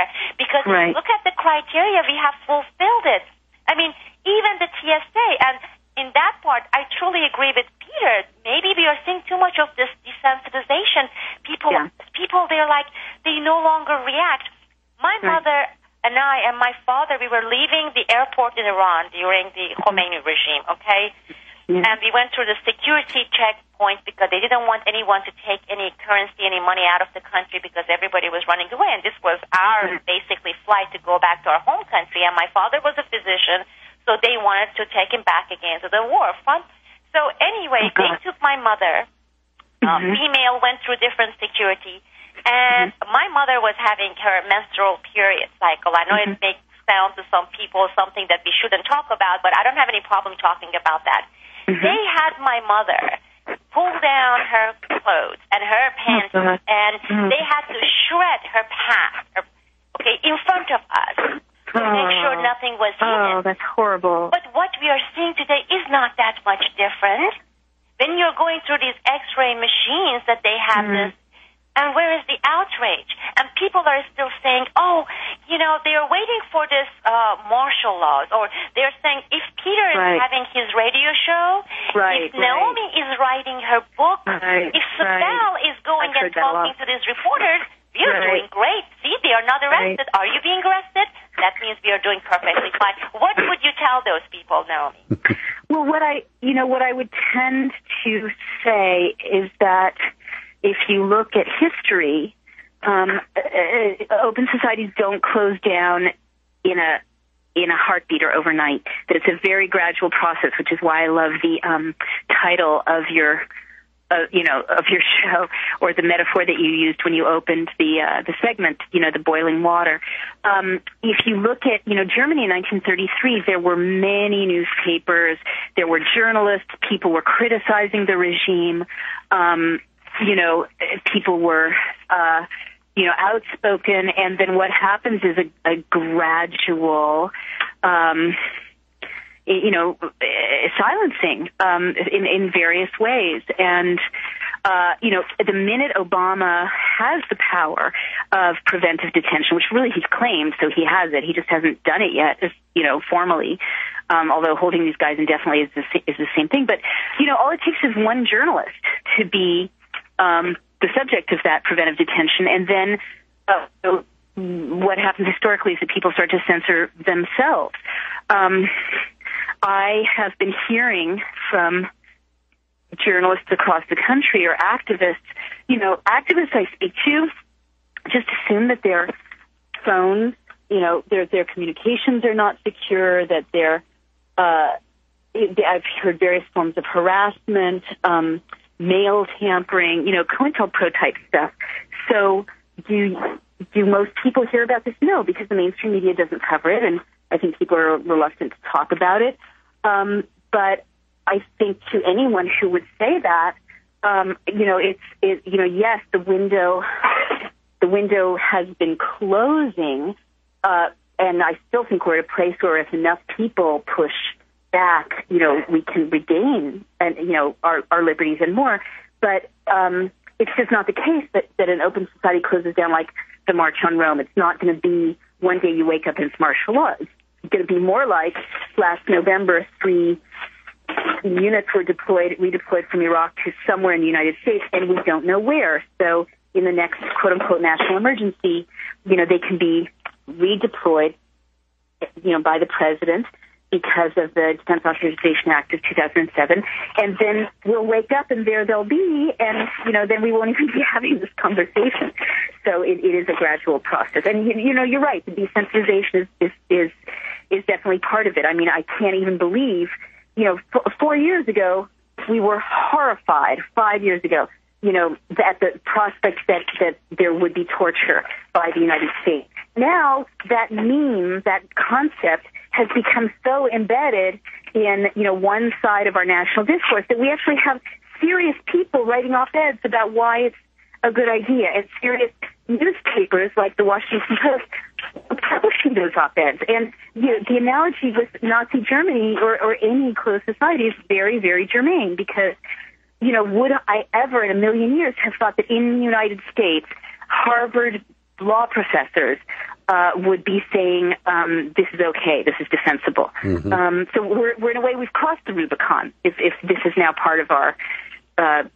there. Because if you look at the criteria, we have fulfilled it. I mean, even the TSA, and in that part, I truly agree with Peter. Maybe we are seeing too much of this desensitization. People, they're like, they no longer react. My mother and I and my father, we were leaving the airport in Iran during the Khomeini regime, okay? And we went through the security checkpoint because they didn't want anyone to take any currency, any money out of the country because everybody was running away. And this was our, basically, flight to go back to our home country. And my father was a physician, so they wanted to take him back again to the war front. So anyway, they took my mother. Female, went through different security. And my mother was having her menstrual period cycle. I know it makes sound to some people something that we shouldn't talk about, but I don't have any problem talking about that. They had my mother pull down her clothes and her pants, and they had to shred her past, in front of us to make sure nothing was hidden. Oh, that's horrible. But what we are seeing today is not that much different. When you're going through these X-ray machines that they have this, and where is the outrage? And people are still saying, they are waiting for this martial laws. Or they're saying, if Peter is having his radio show, if Naomi is writing her book, if Sibel is going and talking to these reporters, we are doing great. See, they are not arrested. Are you being arrested? That means we are doing perfectly fine. What would you tell those people, Naomi? Well, what I would tend to say is that if you look at history, open societies don't close down in a heartbeat or overnight. That it's a very gradual process, which is why I love the title of your show, or the metaphor that you used when you opened the segment. The boiling water. If you look at Germany in 1933, there were many newspapers, there were journalists, people were criticizing the regime. People were, outspoken, and then what happens is a gradual, silencing in various ways. And, the minute Obama has the power of preventive detention, which really he's claimed, so he has it, he just hasn't done it yet, formally. Although holding these guys indefinitely is the same thing. But, all it takes is one journalist to be the subject of that preventive detention, and then what happens historically is that people start to censor themselves. I have been hearing from journalists across the country, or activists. Activists I speak to just assume that their phones, their communications are not secure, that I've heard various forms of harassment, mail tampering, COINTELPRO type stuff. So do most people hear about this? No, because the mainstream media doesn't cover it, and I think people are reluctant to talk about it. But I think to anyone who would say that, yes, the window has been closing, and I still think we're at a place where if enough people push back, we can regain our liberties and more. But it's just not the case that an open society closes down like the March on Rome. It's not going to be one day you wake up and it's martial law. It's going to be more like last November, 3 units were redeployed from Iraq to somewhere in the United States, and we don't know where. So in the next quote-unquote national emergency, they can be redeployed, by the president, because of the Defense Authorization Act of 2007, and then we'll wake up and there they'll be, and then we won't even be having this conversation. So it is a gradual process, and you're right. The desensitization is definitely part of it. I mean, I can't even believe 4 years ago we were horrified. 5 years ago, at the prospect that there would be torture by the United States. Now that meme, that concept, has become so embedded in, one side of our national discourse that we actually have serious people writing op-eds about why it's a good idea, and serious newspapers like the Washington Post publishing those op-eds. And the analogy with Nazi Germany or any closed society is very, very germane, because, would I ever in a million years have thought that in the United States, Harvard law professors would be saying, this is okay, this is defensible. Mm-hmm. So we're in a way, we've crossed the Rubicon, if this is now part of our sort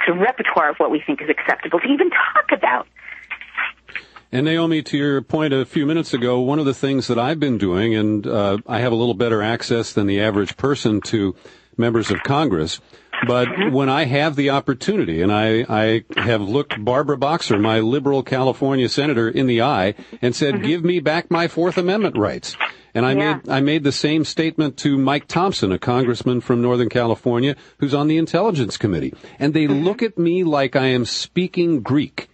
of repertoire of what we think is acceptable to even talk about. And Naomi, to your point a few minutes ago, one of the things that I've been doing, and I have a little better access than the average person to members of Congress, but when I have the opportunity, and I have looked Barbara Boxer, my liberal California senator, in the eye and said, give me back my Fourth Amendment rights. And I made the same statement to Mike Thompson, a congressman from Northern California, who's on the Intelligence Committee. And they look at me like I am speaking Greek.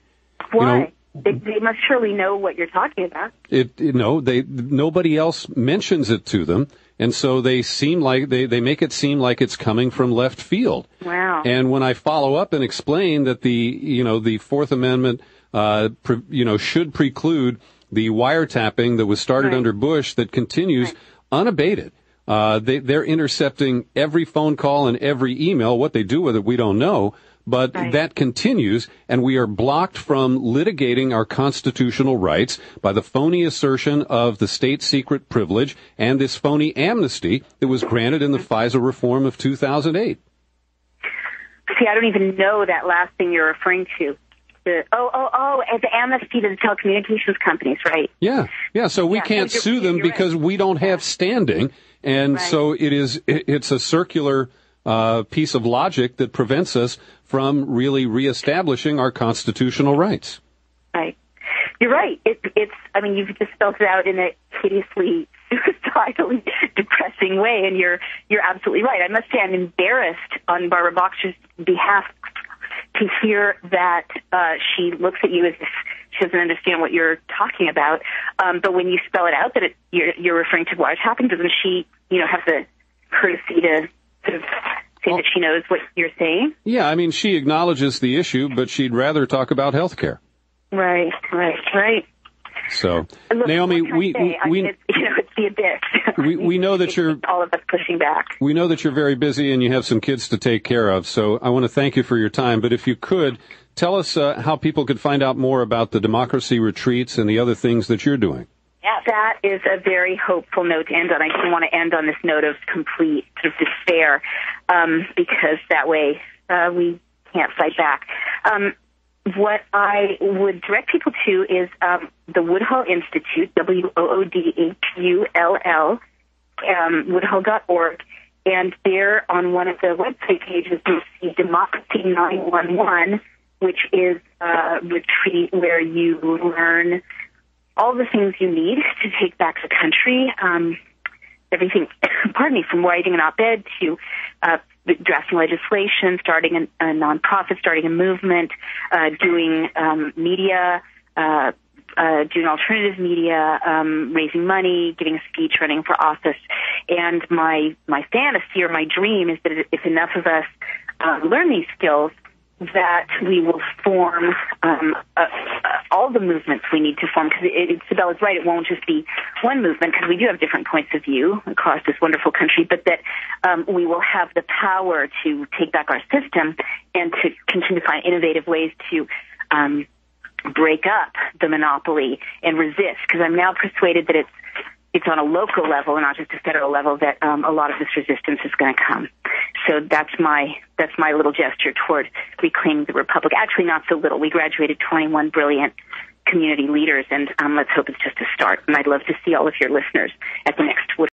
Why? You know, they must surely know what you're talking about. Nobody else mentions it to them. And so they seem like they make it seem like it's coming from left field. Wow. And when I follow up and explain that the Fourth Amendment, should preclude the wiretapping that was started under Bush that continues unabated. They're intercepting every phone call and every email. What they do with it, we don't know. But that continues, and we are blocked from litigating our constitutional rights by the phony assertion of the state secret privilege and this phony amnesty that was granted in the FISA reform of 2008. See, I don't even know that last thing you're referring to. The amnesty to the telecommunications companies, right? Yeah. So we can't sue them because we don't have standing, and so it's a circular piece of logic that prevents us from really reestablishing our constitutional rights. Right. You're right. You've just spelled it out in a hideously, suicidally depressing way, and you're absolutely right. I must say I'm embarrassed on Barbara Boxer's behalf to hear that she looks at you as if she doesn't understand what you're talking about. But when you spell it out that you're referring to wiretapping, doesn't she, have the courtesy to sort of say that she knows what you're saying? Yeah, I mean, she acknowledges the issue, but she'd rather talk about health care. Right. So, look, Naomi, it's the abyss. We know that you're all of us pushing back. We know that you're very busy and you have some kids to take care of. So I want to thank you for your time. But if you could tell us how people could find out more about the democracy retreats and the other things that you're doing. Yeah, that is a very hopeful note to end on. I didn't want to end on this note of complete sort of despair, because that way we can't fight back. What I would direct people to is the Woodhull Institute, WOODHULL, Woodhull.org, and there on one of the website pages you'll see Democracy 911, which is a retreat where you learn all the things you need to take back the country, everything, from writing an op-ed to drafting legislation, starting a nonprofit, starting a movement, doing media, doing alternative media, raising money, giving a speech, running for office. And my fantasy or my dream is that if enough of us learn these skills, that we will form all the movements we need to form. Because Sibel is right, it won't just be one movement, because we do have different points of view across this wonderful country, but that we will have the power to take back our system and to continue to find innovative ways to break up the monopoly and resist. Because I'm now persuaded that it's on a local level and not just a federal level that a lot of this resistance is going to come. So that's my little gesture toward reclaiming the republic. Actually, not so little. We graduated 21 brilliant community leaders, and let's hope it's just a start. And I'd love to see all of your listeners at the next